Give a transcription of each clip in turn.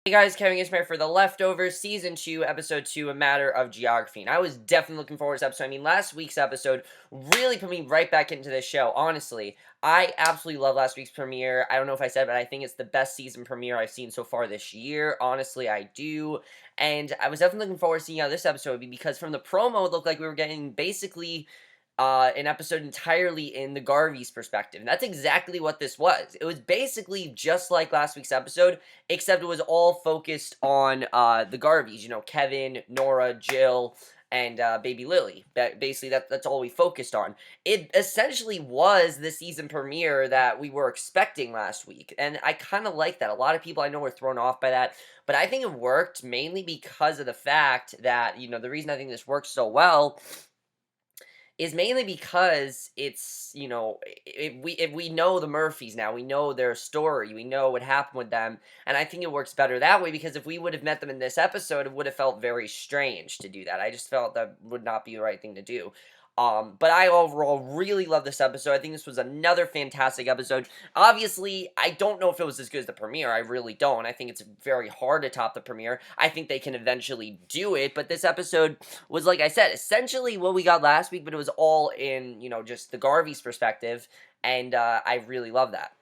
Hey guys, Kevin here for The Leftovers, Season 2, Episode 2, A Matter of Geography. And I was definitely looking forward to this episode. I mean, last week's episode really put me right back into this show, honestly. I absolutely love last week's premiere. I don't know if I said, but I think it's the best season premiere I've seen so far this year. Honestly, I do. And I was definitely looking forward to seeing how this episode would be, because from the promo, it looked like we were getting basically an episode entirely in the Garvey's perspective. And that's exactly what this was. It was basically just like last week's episode, except it was all focused on the Garveys. You know, Kevin, Nora, Jill, and baby Lily. Basically, that's all we focused on. It essentially was the season premiere that we were expecting last week, and I kind of like that. A lot of people I know were thrown off by that, but I think it worked mainly because of the fact that, you know, the reason I think this works so well is mainly because it's, you know, if we know the Murphys now, we know their story, we know what happened with them, and I think it works better that way, because if we would have met them in this episode, it would have felt very strange to do that. I just felt that would not be the right thing to do. But I overall really love this episode. I think this was another fantastic episode. Obviously, I don't know if it was as good as the premiere. I really don't. I think it's very hard to top the premiere. I think they can eventually do it, but this episode was, like I said, essentially what we got last week, but it was all in, you know, just the Garvey's perspective, and I really love that.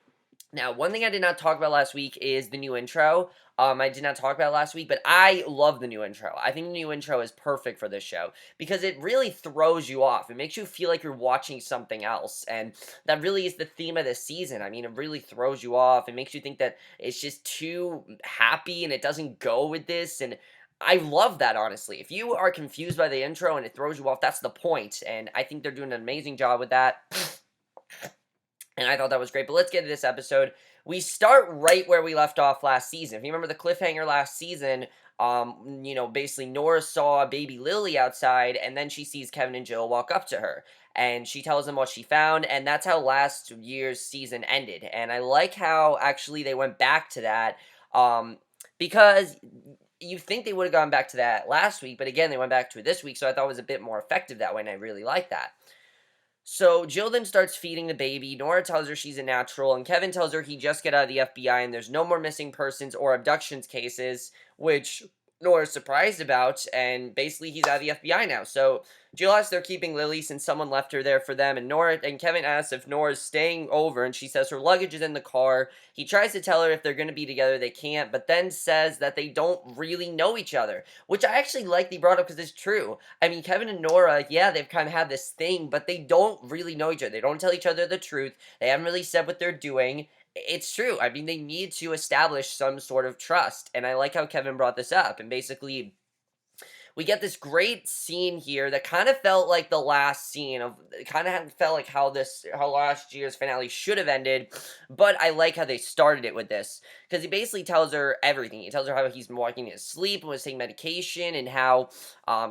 Now, one thing I did not talk about last week is the new intro. I did not talk about it last week, but I love the new intro. I think the new intro is perfect for this show because it really throws you off. It makes you feel like you're watching something else, and that really is the theme of this season. I mean, it really throws you off. It makes you think that it's just too happy and it doesn't go with this, and I love that, honestly. If you are confused by the intro and it throws you off, that's the point, and I think they're doing an amazing job with that. And I thought that was great. But let's get to this episode. We start right where we left off last season. If you remember the cliffhanger last season, you know, basically Nora saw baby Lily outside, and then she sees Kevin and Jill walk up to her. And she tells them what she found, and that's how last year's season ended. And I like how, actually, they went back to that, because you think they would have gone back to that last week, but again, they went back to it this week, so I thought it was a bit more effective that way, and I really like that. So Jill then starts feeding the baby. Nora tells her she's a natural, and Kevin tells her he just got out of the FBI and there's no more missing persons or abductions cases, which Nora's surprised about, and basically he's out of the FBI now. So Jill asks if they're keeping Lily since someone left her there for them, and Kevin asks if Nora's staying over, and she says her luggage is in the car. He tries to tell her if they're going to be together, they can't, but then says that they don't really know each other, which I actually like they brought up because it's true. I mean, Kevin and Nora, yeah, they've kind of had this thing, but they don't really know each other. They don't tell each other the truth. They haven't really said what they're doing. It's true. I mean, they need to establish some sort of trust, and I like how Kevin brought this up, and basically we get this great scene here that kind of felt like the last scene of, it kind of felt like how last year's finale should have ended, but I like how they started it with this, because he basically tells her everything. He tells her how he's been walking in his sleep and was taking medication, and how,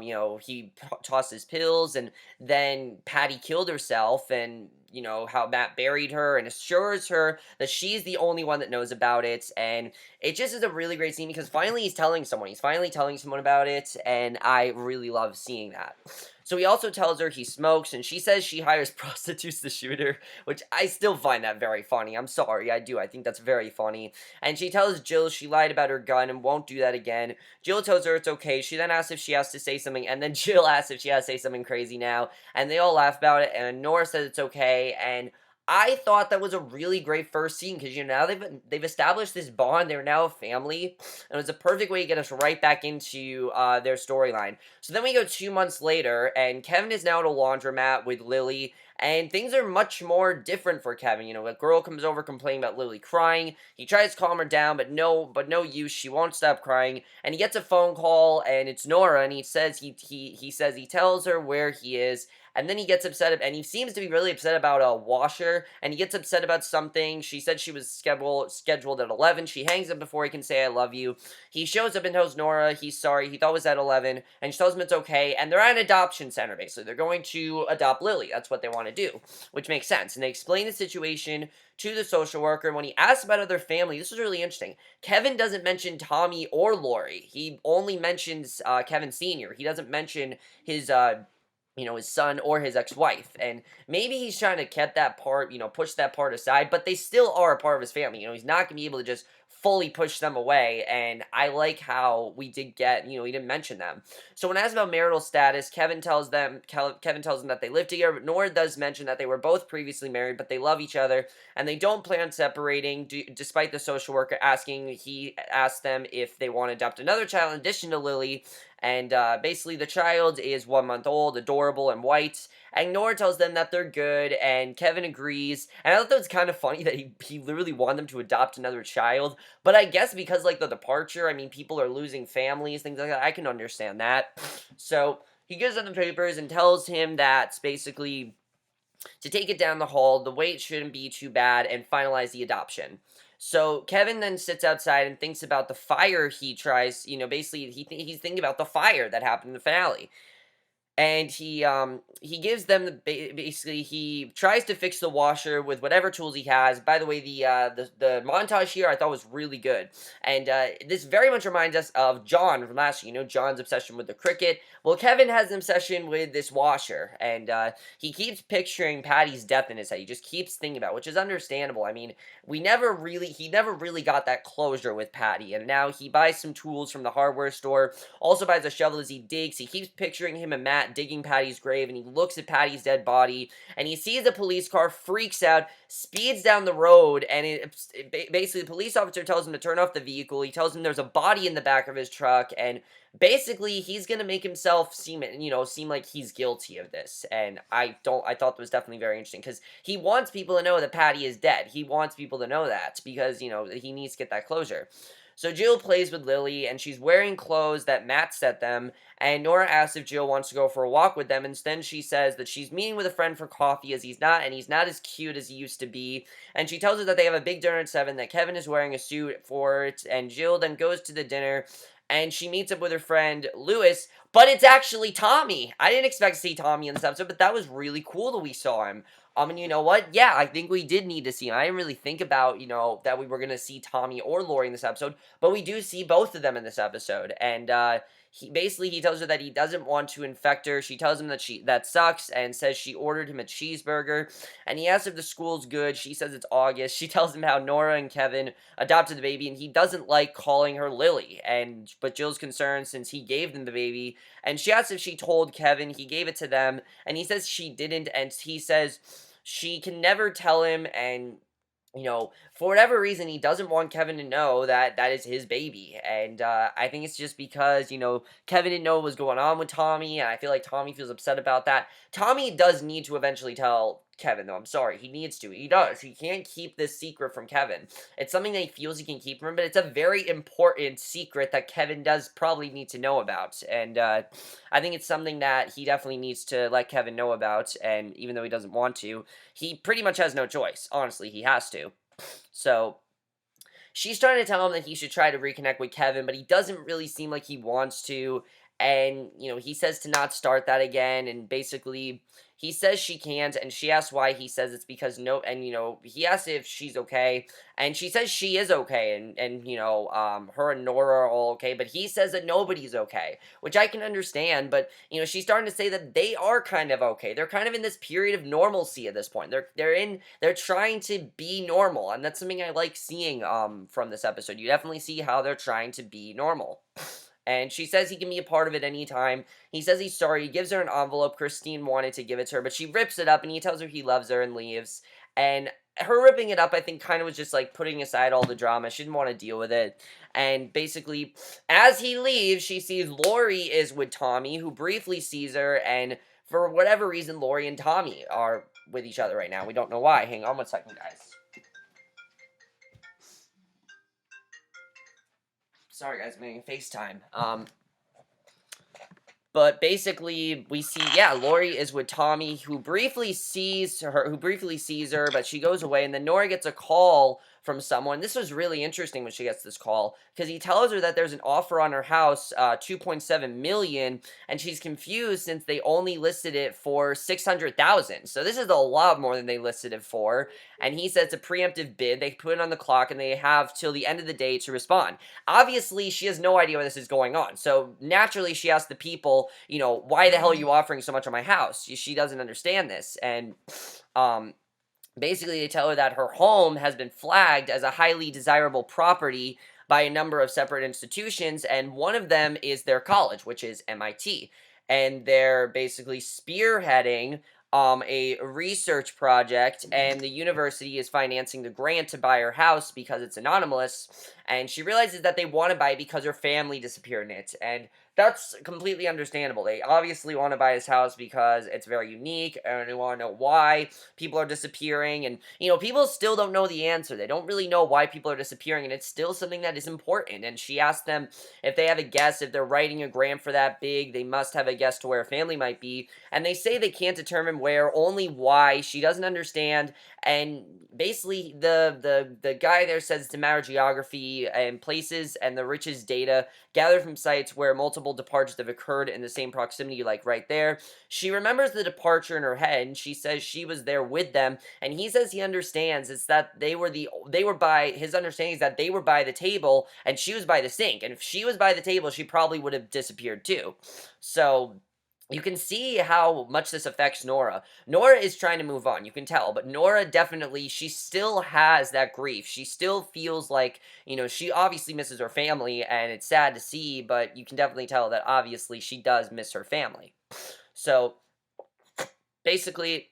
you know, he tossed his pills, and then Patti killed herself, and, you know, how Matt buried her, and assures her that she's the only one that knows about it, and it just is a really great scene because finally he's telling someone. He's finally telling someone about it, and I really love seeing that. So he also tells her he smokes, and she says she hires prostitutes to shoot her, which I still find that very funny. I'm sorry, I do. I think that's very funny. And she tells Jill she lied about her gun and won't do that again. Jill tells her it's okay. She then asks if she has to say something, and then Jill asks if she has to say something crazy now, and they all laugh about it, and Nora says it's okay, and I thought that was a really great first scene because, you know, now they've established this bond. They're now a family, and it was a perfect way to get us right back into their storyline. So then we go 2 months later, and Kevin is now at a laundromat with Lily, and things are much more different for Kevin. You know, a girl comes over complaining about Lily crying. He tries to calm her down, but no use. She won't stop crying, and he gets a phone call, and it's Nora, and he says he tells her where he is. And then he gets upset, and he seems to be really upset about a washer, and he gets upset about something. She said she was scheduled at 11. She hangs up before he can say I love you. He shows up and tells Nora he's sorry. He thought it was at 11, and she tells him it's okay, and they're at an adoption center, basically. They're going to adopt Lily. That's what they want to do, which makes sense. And they explain the situation to the social worker, and when he asks about other family, this was really interesting. Kevin doesn't mention Tommy or Laurie. He only mentions Kevin Sr. He doesn't mention his you know, his son or his ex-wife, and maybe he's trying to keep that part, you know, push that part aside, but they still are a part of his family. You know, he's not going to be able to just fully pushed them away, and I like how we did get, he didn't mention them. So when asked about marital status, Kevin tells them that they live together, but Nora does mention that they were both previously married, but they love each other, and they don't plan on separating, despite the social worker he asked them if they want to adopt another child in addition to Lily, and basically the child is 1 month old, adorable, and white, and Nora tells them that they're good, and Kevin agrees. And I thought that was kind of funny that he literally wanted them to adopt another child. But I guess because, like, the departure, I mean, people are losing families, things like that. I can understand that. So he gives them the papers and tells him that basically to take it down the hall, the wait shouldn't be too bad, and finalize the adoption. So Kevin then sits outside and thinks about the fire he tries, basically he's thinking about the fire that happened in the finale. And he gives them basically he tries to fix the washer with whatever tools he has. By the way, the montage here I thought was really good, and this very much reminds us of John from last year. John's obsession with the cricket. Well, Kevin has an obsession with this washer, and he keeps picturing Patty's death in his head. He just keeps thinking about it, which is understandable. I mean, he never really got that closure with Patti, and now he buys some tools from the hardware store. Also buys a shovel as he digs. He keeps picturing him and Matt digging Patty's grave, and he looks at Patty's dead body, and he sees a police car, freaks out, speeds down the road, and basically the police officer tells him to turn off the vehicle. He tells him there's a body in the back of his truck, and basically he's gonna make himself seem like he's guilty of this. And I thought that was definitely very interesting, because he wants people to know that Patti is dead. He wants people to know that, because he needs to get that closure. So Jill plays with Lily, and she's wearing clothes that Matt set them, and Nora asks if Jill wants to go for a walk with them, and then she says that she's meeting with a friend for coffee, as he's not as cute as he used to be, and she tells her that they have a big dinner at 7, that Kevin is wearing a suit for it, and Jill then goes to the dinner, and she meets up with her friend Lewis, but it's actually Tommy. I didn't expect to see Tommy in this episode, but that was really cool that we saw him. And you know what? Yeah, I think we did need to see him. I didn't really think about, that we were going to see Tommy or Laurie in this episode, but we do see both of them in this episode. And, he tells her that he doesn't want to infect her. She tells him that sucks, and says she ordered him a cheeseburger. And he asks if the school's good. She says it's August. She tells him how Nora and Kevin adopted the baby, and he doesn't like calling her Lily. But Jill's concerned since he gave them the baby. And she asks if she told Kevin. He gave it to them, and he says she didn't, and he says she can never tell him, and for whatever reason, he doesn't want Kevin to know that that is his baby. And I think it's just because, Kevin didn't know what was going on with Tommy, and I feel like Tommy feels upset about that. Tommy does need to eventually tell Kevin, though. I'm sorry. He needs to. He does. He can't keep this secret from Kevin. It's something that he feels he can keep from him, but it's a very important secret that Kevin does probably need to know about. And I think it's something that he definitely needs to let Kevin know about, and even though he doesn't want to, he pretty much has no choice. Honestly, he has to. So she's trying to tell him that he should try to reconnect with Kevin, but he doesn't really seem like he wants to. And, he says to not start that again. And basically, he says she can't. And she asks why. He says it's because no. And, he asks if she's okay. And she says she is okay. And her and Nora are all okay. But he says that nobody's okay, which I can understand. But, she's starting to say that they are kind of okay. They're kind of in this period of normalcy at this point. They're trying to be normal. And that's something I like seeing from this episode. You definitely see how they're trying to be normal. And she says he can be a part of it anytime. He says he's sorry. He gives her an envelope. Christine wanted to give it to her, but she rips it up, and he tells her he loves her and leaves. And her ripping it up, I think, kind of was just like putting aside all the drama. She didn't want to deal with it. And basically, as he leaves, she sees Laurie is with Tommy, who briefly sees her. And for whatever reason, Laurie and Tommy are with each other right now. We don't know why. Hang on one second, guys. Sorry, guys, I'm making FaceTime. But basically, we see, Laurie is with Tommy, who briefly sees her, but she goes away, and then Nora gets a call from someone. This was really interesting when she gets this call, because he tells her that there's an offer on her house, $2.7 million, and she's confused since they only listed it for $600,000. So this is a lot more than they listed it for, and he says it's a preemptive bid. They put it on the clock, and they have till the end of the day to respond. Obviously, she has no idea what this is going on, so naturally she asks the people, why the hell are you offering so much on my house? She doesn't understand this, and Basically, they tell her that her home has been flagged as a highly desirable property by a number of separate institutions, and one of them is their college, which is MIT. And they're basically spearheading a research project, and the university is financing the grant to buy her house because it's anonymous. And she realizes that they want to buy it because her family disappeared in it. And that's completely understandable. They obviously want to buy this house because it's very unique, and they want to know why people are disappearing. And people still don't know the answer. They don't really know why people are disappearing, and it's still something that is important. And she asked them if they have a guess. If they're writing a grant for that big, they must have a guess to where a family might be, and they say they can't determine where, only why. She doesn't understand. And basically the guy there says it's a matter of geography and places, and the richest data gathered from sites where multiple departures have occurred in the same proximity, like right there. She remembers the departure in her head, and she says she was there with them, and he says he understands. It's that they were by, his understanding is that they were by the table, and she was by the sink, and if she was by the table, she probably would have disappeared too. So you can see how much this affects Nora. Nora is trying to move on, you can tell, but Nora definitely, she still has that grief. She still feels like, she obviously misses her family, and it's sad to see, but you can definitely tell that obviously she does miss her family. So, basically,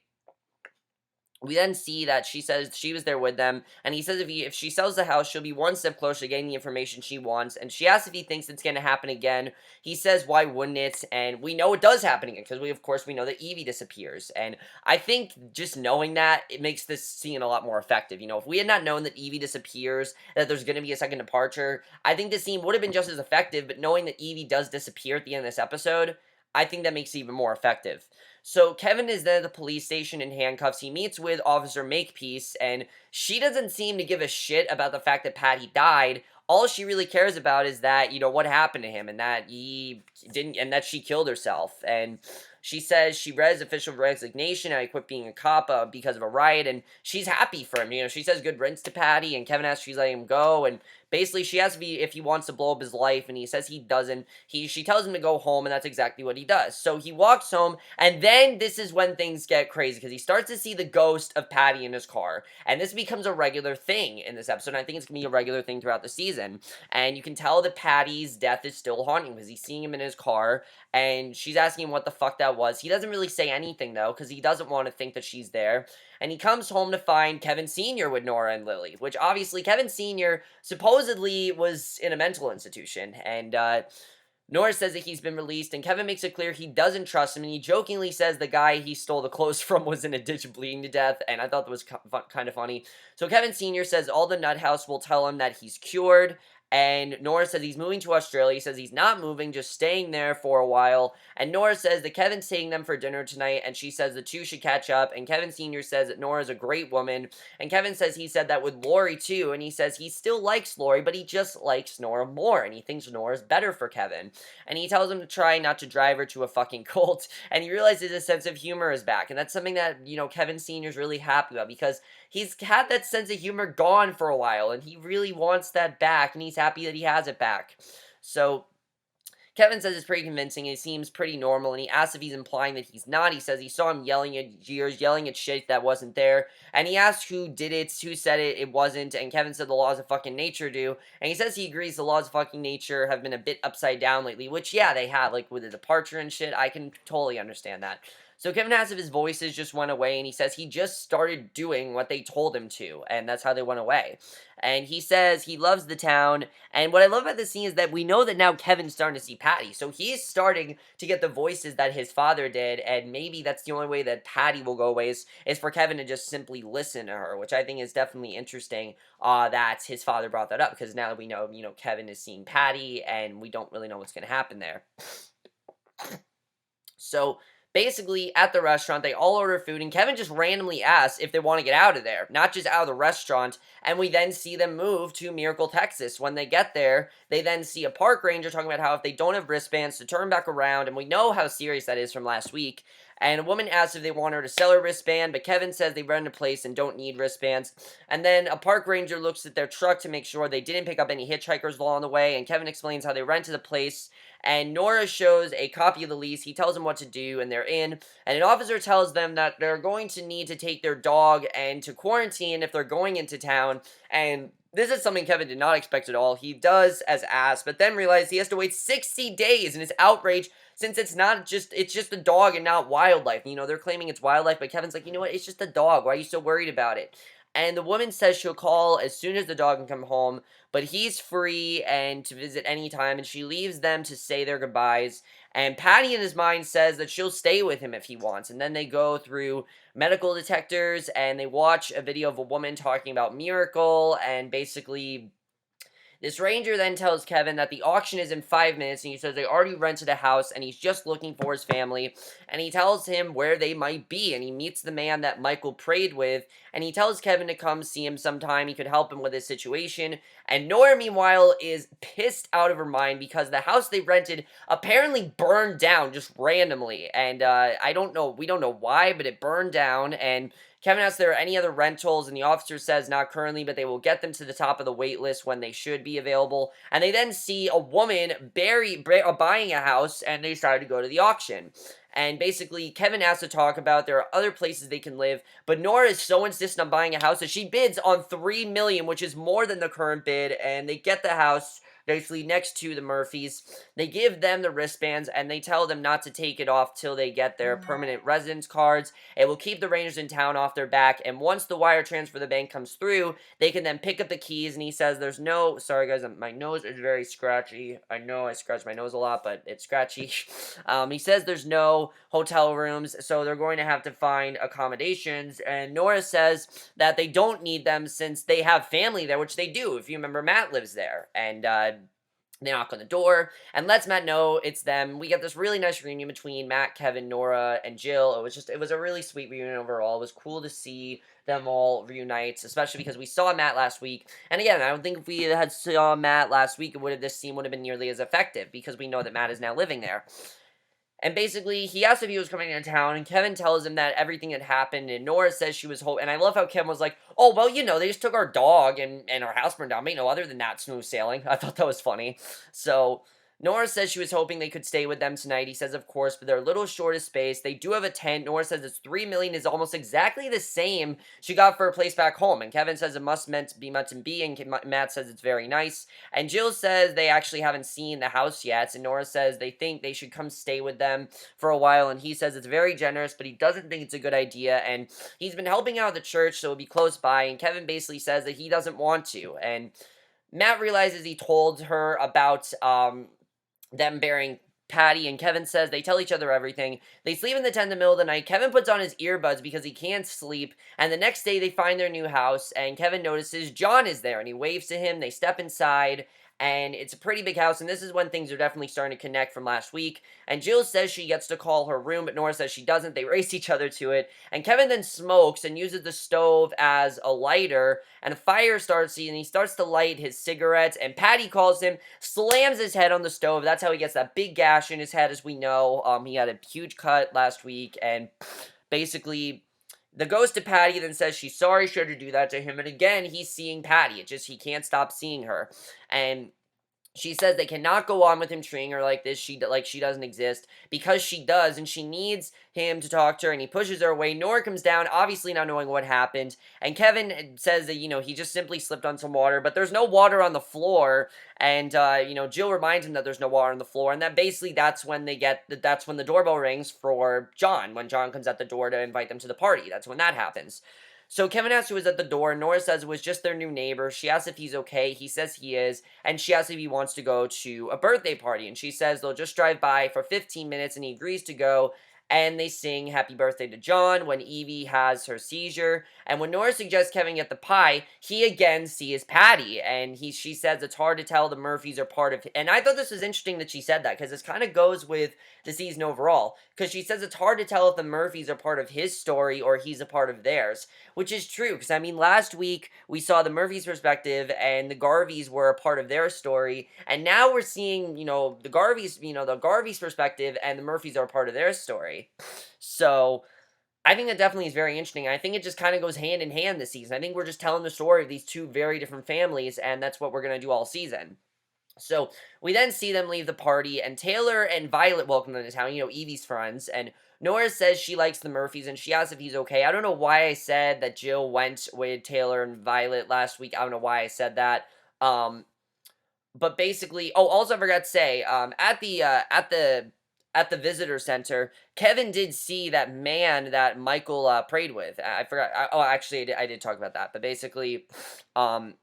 we then see that she says she was there with them, and he says if she sells the house, she'll be one step closer to getting the information she wants, and she asks if he thinks it's going to happen again. He says, why wouldn't it? And we know it does happen again, because of course, we know that Evie disappears, and I think just knowing that, it makes this scene a lot more effective. If we had not known that Evie disappears, that there's going to be a second departure, I think this scene would have been just as effective, but knowing that Evie does disappear at the end of this episode, I think that makes it even more effective. So Kevin is then at the police station in handcuffs. He meets with Officer Makepeace, and she doesn't seem to give a shit about the fact that Patti died. All she really cares about is that, what happened to him, and that he didn't, and that she killed herself. And she says she read his official resignation, and I quit being a cop because of a riot, and she's happy for him. She says good riddance to Patti, and Kevin asks if she's letting him go, and basically she asks if he wants to blow up his life, and he says he doesn't. She tells him to go home, and that's exactly what he does. So he walks home, and then this is when things get crazy, because he starts to see the ghost of Patti in his car, and this becomes a regular thing in this episode, and I think it's going to be a regular thing throughout the season. And you can tell that Patti's death is still haunting, because he's seeing him in his car, and she's asking him what the fuck that was. He doesn't really say anything, though, because he doesn't want to think that she's there. And he comes home to find Kevin Sr. with Nora and Lily, which obviously Kevin Sr. supposedly was in a mental institution, and Nora says that he's been released, and Kevin makes it clear he doesn't trust him, and he jokingly says the guy he stole the clothes from was in a ditch bleeding to death, and I thought that was kind of funny. So Kevin Sr. says all the nut house will tell him that he's cured, and Nora says he's moving to Australia. He says he's not moving, just staying there for a while. And Nora says that Kevin's taking them for dinner tonight, and she says the two should catch up. And Kevin Sr. says that Nora's a great woman. And Kevin says he said that with Laurie too, and he says he still likes Laurie, but he just likes Nora more, and he thinks Nora's better for Kevin. And he tells him to try not to drive her to a fucking cult, and he realizes his sense of humor is back. And that's something that, Kevin Sr. is really happy about, because he's had that sense of humor gone for a while, and he really wants that back, and he's happy that he has it back. So Kevin says it's pretty convincing, and it seems pretty normal, and he asks if he's implying that he's not. He says he saw him yelling at Gears, yelling at shit that wasn't there, and he asks who did it, who said it wasn't, and Kevin said the laws of fucking nature do, and he says he agrees the laws of fucking nature have been a bit upside down lately, which, yeah, they have, like, with the departure and shit. I can totally understand that. So Kevin asks if his voices just went away, and he says he just started doing what they told him to, and that's how they went away. And he says he loves the town, and what I love about this scene is that we know that now Kevin's starting to see Patti, so he's starting to get the voices that his father did, and maybe that's the only way that Patti will go away is for Kevin to just simply listen to her, which I think is definitely interesting that his father brought that up, because now that we know, Kevin is seeing Patti, and we don't really know what's going to happen there. So basically, at the restaurant, they all order food, and Kevin just randomly asks if they want to get out of there, not just out of the restaurant, and we then see them move to Miracle, Texas. When they get there, they then see a park ranger talking about how if they don't have wristbands to turn back around, and we know how serious that is from last week, and a woman asks if they want her to sell her wristband, but Kevin says they rent a place and don't need wristbands. And then a park ranger looks at their truck to make sure they didn't pick up any hitchhikers along the way, and Kevin explains how they rented the place, and Nora shows a copy of the lease. He tells them what to do, and they're in, and an officer tells them that they're going to need to take their dog and to quarantine if they're going into town, and this is something Kevin did not expect at all. He does as asked, but then realizes he has to wait 60 days, and is outraged since it's just a dog and not wildlife. You know, they're claiming it's wildlife, but Kevin's like, you know what, it's just a dog. Why are you so worried about it? And the woman says she'll call as soon as the dog can come home, but he's free and to visit anytime, and she leaves them to say their goodbyes. And Patti in his mind says that she'll stay with him if he wants. And then they go through medical detectors and they watch a video of a woman talking about Miracle, and basically this ranger then tells Kevin that the auction is in 5 minutes, and he says they already rented a house, and he's just looking for his family, and he tells him where they might be, and he meets the man that Michael prayed with, and he tells Kevin to come see him sometime. He could help him with his situation, and Nora, meanwhile, is pissed out of her mind because the house they rented apparently burned down just randomly, and we don't know why, but it burned down, and Kevin asks if there are any other rentals, and the officer says not currently, but they will get them to the top of the wait list when they should be available. And they then see a woman buying a house, and they decide to go to the auction. And basically, Kevin asks to talk about there are other places they can live, but Nora is so insistent on buying a house that she bids on $3 million, which is more than the current bid, and they get the house basically next to the Murphys. They give them the wristbands, and they tell them not to take it off till they get their permanent residence cards. It will keep the Rangers in town off their back, and once the wire transfer to the bank comes through, they can then pick up the keys, and he says there's no, sorry guys, my nose is very scratchy. I know I scratch my nose a lot, but it's scratchy. He says there's no hotel rooms, so they're going to have to find accommodations, and Nora says that they don't need them since they have family there, which they do. If you remember, Matt lives there, and they knock on the door and lets Matt know it's them. We get this really nice reunion between Matt, Kevin, Nora, and Jill. It was a really sweet reunion overall. It was cool to see them all reunite, especially because we saw Matt last week. And again, I don't think if we had saw Matt last week, this scene would have been nearly as effective because we know that Matt is now living there. And basically, he asked if he was coming into town, and Kevin tells him that everything had happened, and Nora says she was and I love how Kevin was like, oh, well, you know, they just took our dog, and our house burned down, but, you know, other than that, smooth sailing. I thought that was funny. So, Nora says she was hoping they could stay with them tonight. He says, of course, but they're a little short of space. They do have a tent. Nora says it's $3 million is almost exactly the same she got for a place back home. And Kevin says it must be meant to be, and Matt says it's very nice. And Jill says they actually haven't seen the house yet. And Nora says they think they should come stay with them for a while. And he says it's very generous, but he doesn't think it's a good idea. And he's been helping out at the church, so it'll be close by. And Kevin basically says that he doesn't want to. And Matt realizes he told her about, them bearing Patti, and Kevin says they tell each other everything. They sleep in the tent in the middle of the night. Kevin puts on his earbuds because he can't sleep, and the next day they find their new house, and Kevin notices John is there, and he waves to him. They step inside, and it's a pretty big house, and this is when things are definitely starting to connect from last week. And Jill says she gets to call her room, but Nora says she doesn't. They race each other to it, and Kevin then smokes and uses the stove as a lighter, and a fire starts, and he starts to light his cigarettes, and Patti calls him, slams his head on the stove. That's how he gets that big gash in his head, as we know. He had a huge cut last week, and basically the ghost of Patti then says she's sorry she had to do that to him, and again, he's seeing Patti. It's just he can't stop seeing her, and she says they cannot go on with him treating her like this, she doesn't exist, because she does, and she needs him to talk to her, and he pushes her away. Nora comes down, obviously not knowing what happened, and Kevin says that, you know, he just simply slipped on some water, but there's no water on the floor, and, you know, Jill reminds him that there's no water on the floor, and that basically that's when the doorbell rings for John, when John comes at the door to invite them to the party. That's when that happens. So Kevin asks who was at the door. Nora says it was just their new neighbor. She asks if he's okay. He says he is. And she asks if he wants to go to a birthday party. And she says they'll just drive by for 15 minutes, and he agrees to go. And they sing Happy Birthday to John when Evie has her seizure. And when Nora suggests Kevin get the pie, he again sees Patti. And she says it's hard to tell the Murphys are part of... And I thought this was interesting that she said that, because this kind of goes with the season overall. Because she says it's hard to tell if the Murphys are part of his story or he's a part of theirs. Which is true, because I mean, last week we saw the Murphys' perspective and the Garveys were a part of their story. And now we're seeing, you know, the Garveys' perspective and the Murphys are a part of their story. basically. So I think that definitely is very interesting. I think it just kind of goes hand in hand this season. I think we're just telling the story of these two very different families, and that's what we're going to do all season. So we then see them leave the party, and Taylor and Violet welcome them to town, Evie's friends, and Nora says she likes the Murphys, and she asks if he's okay. I don't know why I said that Jill went with Taylor and Violet last week. I don't know why I said that. But basically, oh, also I forgot to say, at the visitor center, Kevin did see that man that Michael prayed with. I forgot. Actually, I did talk about that. But basically, um,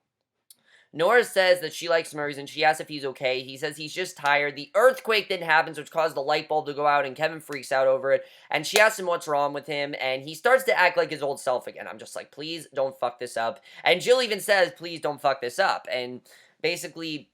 Nora says that she likes Murray's and she asks if he's okay. He says he's just tired. The earthquake didn't happen, so it's caused the light bulb to go out, and Kevin freaks out over it. And she asks him what's wrong with him, and he starts to act like his old self again. I'm just like, please don't fuck this up. And Jill even says, please don't fuck this up. And basically,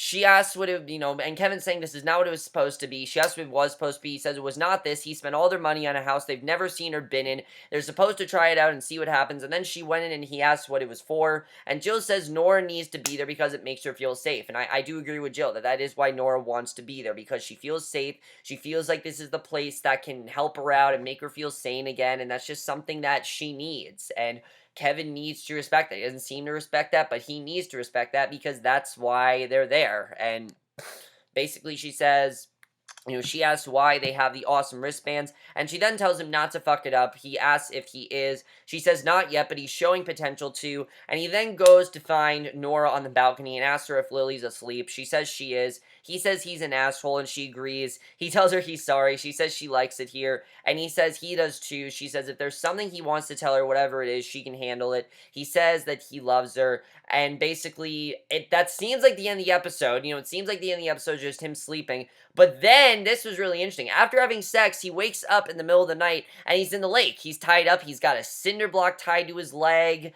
she asks what it, and Kevin's saying this is not what it was supposed to be. She asks what it was supposed to be. He says it was not this. He spent all their money on a house they've never seen or been in. They're supposed to try it out and see what happens. And then she went in and he asked what it was for. And Jill says Nora needs to be there because it makes her feel safe. And I do agree with Jill that is why Nora wants to be there, because she feels safe. She feels like this is the place that can help her out and make her feel sane again. And that's just something that she needs. And Kevin needs to respect that. He doesn't seem to respect that, but he needs to respect that because that's why they're there. And basically she says, she asks why they have the awesome wristbands, and she then tells him not to fuck it up. He asks if he is. She says not yet, but he's showing potential to, and he then goes to find Nora on the balcony and asks her if Lily's asleep. She says she is. He says he's an asshole, and she agrees. He tells her he's sorry. She says she likes it here, and he says he does too. She says if there's something he wants to tell her, whatever it is, she can handle it. He says that he loves her, and basically, that seems like the end of the episode. It seems like the end of the episode is just him sleeping, but then, this was really interesting. After having sex, he wakes up in the middle of the night, and he's in the lake. He's tied up. He's got a cinder block tied to his leg.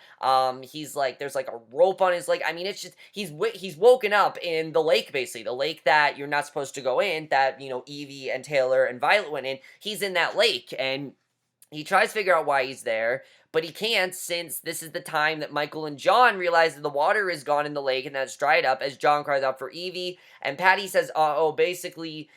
He's like, there's like a rope on his leg. I mean, it's just, he's woken up in the lake, basically. The lake that you're not supposed to go in, that, Evie and Taylor and Violet went in. He's in that lake, and he tries to figure out why he's there, but he can't, since this is the time that Michael and John realize that the water is gone in the lake and that's dried up, as John cries out for Evie, and Patti says, uh-oh, basically,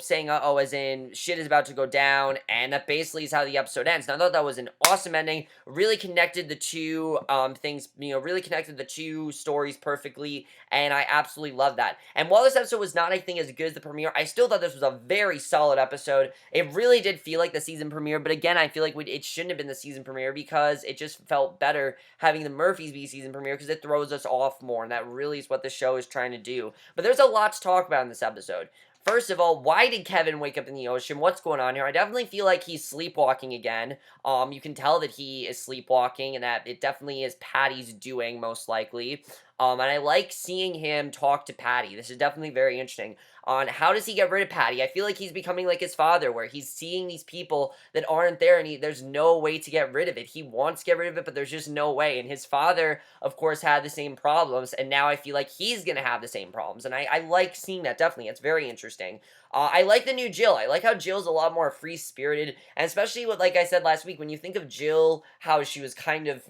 saying uh-oh as in shit is about to go down, and that basically is how the episode ends. Now, I thought that was an awesome ending, really connected the two things, really connected the two stories perfectly, and I absolutely love that. And while this episode was not, I think, as good as the premiere, I still thought this was a very solid episode. It really did feel like the season premiere, but again, I feel like it shouldn't have been the season premiere because it just felt better having the Murphys be season premiere because it throws us off more, and that really is what the show is trying to do. But there's a lot to talk about in this episode. First of all, why did Kevin wake up in the ocean? What's going on here? I definitely feel like he's sleepwalking again. You can tell that he is sleepwalking and that it definitely is Patty's doing, most likely. And I like seeing him talk to Patti. This is definitely very interesting. On how does he get rid of Patti? I feel like he's becoming like his father, where he's seeing these people that aren't there, and there's no way to get rid of it. He wants to get rid of it, but there's just no way. And his father, of course, had the same problems, and now I feel like he's going to have the same problems. And I like seeing that, definitely. It's very interesting. I like the new Jill. I like how Jill's a lot more free-spirited, and especially with, like I said last week, when you think of Jill, how she was kind of,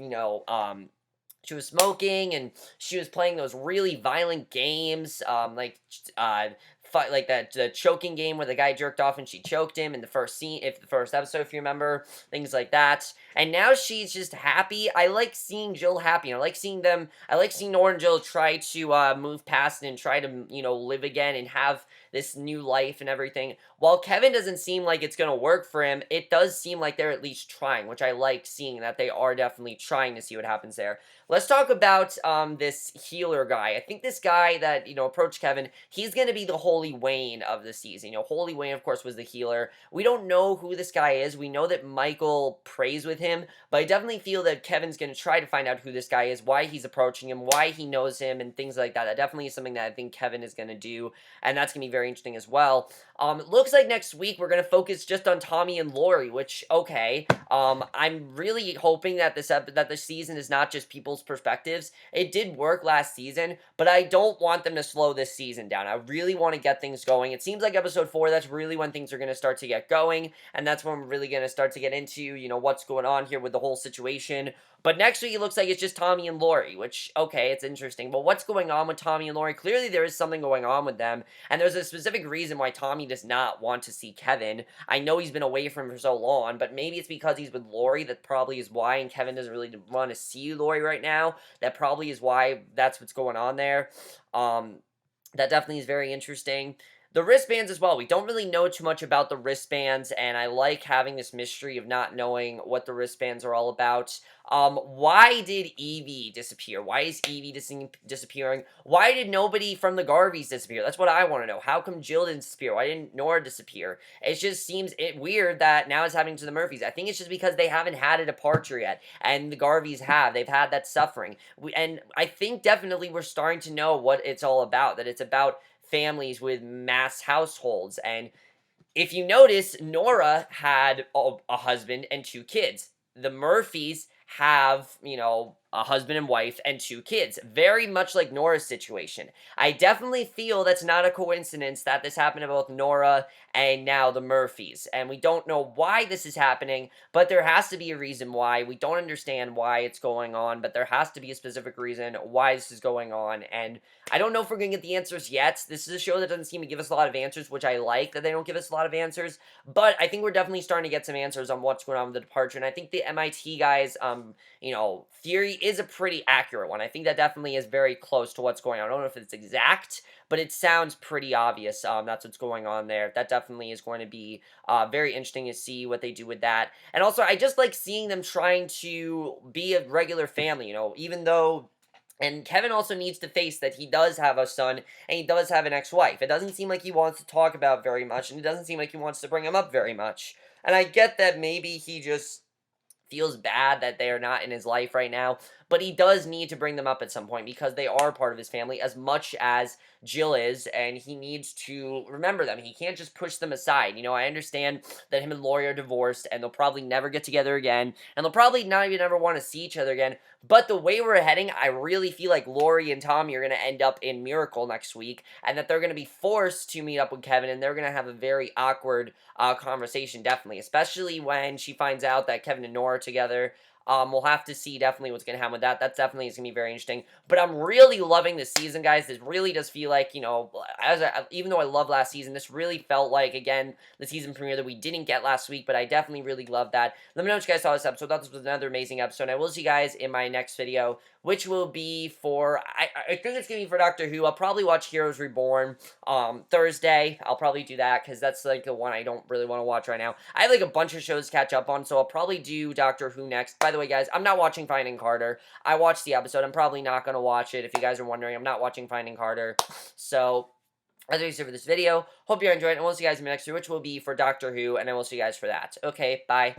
she was smoking, and she was playing those really violent games, like that the choking game where the guy jerked off and she choked him in the first episode, if you remember, things like that. And now she's just happy. I like seeing Jill happy. I like seeing Nora and Jill try to move past it and try to, live again and have this new life and everything. While Kevin doesn't seem like it's going to work for him, it does seem like they're at least trying, which I like seeing, that they are definitely trying to see what happens there. Let's talk about this healer guy. I think this guy that, approached Kevin, he's going to be the Holy Wayne of the season. Holy Wayne, of course, was the healer. We don't know who this guy is. We know that Michael prays with him, but I definitely feel that Kevin's going to try to find out who this guy is, why he's approaching him, why he knows him, and things like that. That definitely is something that I think Kevin is going to do, and that's going to be very interesting as well. It looks like next week we're going to focus just on Tommy and Laurie, which, okay, I'm really hoping that that the season is not just people's perspectives. It did work last season, but I don't want them to slow this season down. I really want to get get things going. It seems like episode 4, that's really when things are going to start to get going, and that's when we're really going to start to get into, what's going on here with the whole situation. But next week, it looks like it's just Tommy and Laurie, which, okay, it's interesting. But what's going on with Tommy and Laurie? Clearly, there is something going on with them, and there's a specific reason why Tommy does not want to see Kevin. I know he's been away from him for so long, but maybe it's because he's with Laurie. That probably is why, and Kevin doesn't really want to see Laurie right now. That probably is why that's what's going on there. That definitely is very interesting. The wristbands as well. We don't really know too much about the wristbands, and I like having this mystery of not knowing what the wristbands are all about. Why did Evie disappear? Why is Evie disappearing? Why did nobody from the Garveys disappear? That's what I want to know. How come Jill didn't disappear? Why didn't Nora disappear? It just seems weird that now it's happening to the Murphys. I think it's just because they haven't had a departure yet, and the Garveys have. They've had that suffering. And I think definitely we're starting to know what it's all about, that it's about families with mass households. And if you notice, Nora had a husband and 2 kids. The Murphys have, a husband and wife and 2 kids. Very much like Nora's situation. I definitely feel that's not a coincidence that this happened to both Nora and now the Murphys. And we don't know why this is happening, but there has to be a reason why. We don't understand why it's going on, but there has to be a specific reason why this is going on. And I don't know if we're going to get the answers yet. This is a show that doesn't seem to give us a lot of answers, which I like that they don't give us a lot of answers. But I think we're definitely starting to get some answers on what's going on with the departure. And I think the MIT guys, theory is a pretty accurate one. I think that definitely is very close to what's going on. I don't know if it's exact, but it sounds pretty obvious. That's what's going on there. That definitely is going to be very interesting to see what they do with that. And also, I just like seeing them trying to be a regular family, even though... And Kevin also needs to face that he does have a son, and he does have an ex-wife. It doesn't seem like he wants to talk about very much, and it doesn't seem like he wants to bring him up very much. And I get that maybe he just feels bad that they are not in his life right now, but he does need to bring them up at some point because they are part of his family as much as Jill is, and he needs to remember them. He can't just push them aside. I understand that him and Laurie are divorced, and they'll probably never get together again, and they'll probably not even ever want to see each other again, but the way we're heading, I really feel like Laurie and Tommy are going to end up in Miracle next week, and that they're going to be forced to meet up with Kevin, and they're going to have a very awkward conversation, definitely, especially when she finds out that Kevin and Nora are together. We'll have to see definitely what's going to happen with that. That definitely is going to be very interesting. But I'm really loving this season, guys. This really does feel like, even though I love last season, this really felt like, again, the season premiere that we didn't get last week, but I definitely really love that. Let me know what you guys thought of this episode. I thought this was another amazing episode. I will see you guys in my next video, which will be for, I think it's going to be for Doctor Who. I'll probably watch Heroes Reborn Thursday. I'll probably do that because that's like the one I don't really want to watch right now. I have like a bunch of shows to catch up on, so I'll probably do Doctor Who next. By the way, guys, I'm not watching Finding Carter. I watched the episode. I'm probably not going to watch it. If you guys are wondering, I'm not watching Finding Carter. So, that's what you see for this video. Hope you enjoyed it, and we'll see you guys in the next video, which will be for Doctor Who, and I will see you guys for that. Okay, bye.